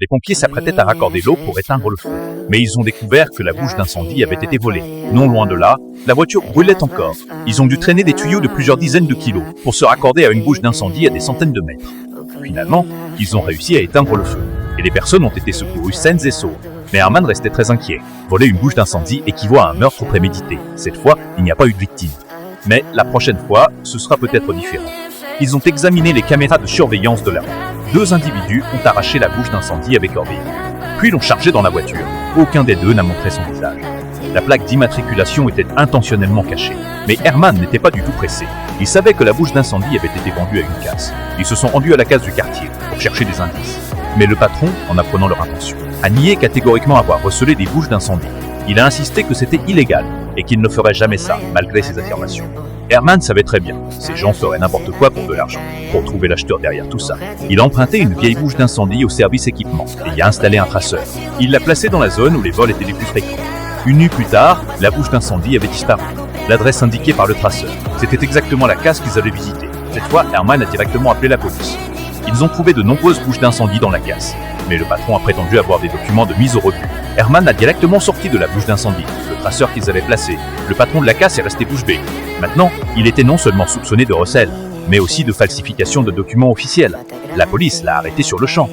Les pompiers s'apprêtaient à raccorder l'eau pour éteindre le feu. Mais ils ont découvert que la bouche d'incendie avait été volée. Non loin de là, la voiture brûlait encore. Ils ont dû traîner des tuyaux de plusieurs dizaines de kilos pour se raccorder à une bouche d'incendie à des centaines de mètres. Finalement, ils ont réussi à éteindre le feu. Et les personnes ont été secourues saines et sauves. Mais Herman restait très inquiet. Voler une bouche d'incendie équivaut à un meurtre prémédité. Cette fois, il n'y a pas eu de victime. Mais la prochaine fois, ce sera peut-être différent. Ils ont examiné les caméras de surveillance de la rue. 2 individus ont arraché la bouche d'incendie avec leur véhicule. Puis l'ont chargé dans la voiture. Aucun des deux n'a montré son visage. La plaque d'immatriculation était intentionnellement cachée. Mais Herman n'était pas du tout pressé. Il savait que la bouche d'incendie avait été vendue à une casse. Ils se sont rendus à la case du quartier pour chercher des indices. Mais le patron, en apprenant leur intention, a nié catégoriquement avoir recelé des bouches d'incendie. Il a insisté que c'était illégal et qu'il ne ferait jamais ça, malgré ses affirmations. Herman savait très bien, ces gens feraient n'importe quoi pour de l'argent, pour trouver l'acheteur derrière tout ça. Il a emprunté une vieille bouche d'incendie au service équipement et y a installé un traceur. Il l'a placée dans la zone où les vols étaient les plus fréquents. Une nuit plus tard, la bouche d'incendie avait disparu. L'adresse indiquée par le traceur, c'était exactement la case qu'ils avaient visitée. Cette fois, Herman a directement appelé la police. Ils ont trouvé de nombreuses bouches d'incendie dans la casse. Mais le patron a prétendu avoir des documents de mise au rebut. Herman a directement sorti de la bouche d'incendie le traceur qu'ils avaient placé. Le patron de la casse est resté bouche bée. Maintenant, il était non seulement soupçonné de recel, mais aussi de falsification de documents officiels. La police l'a arrêté sur le champ.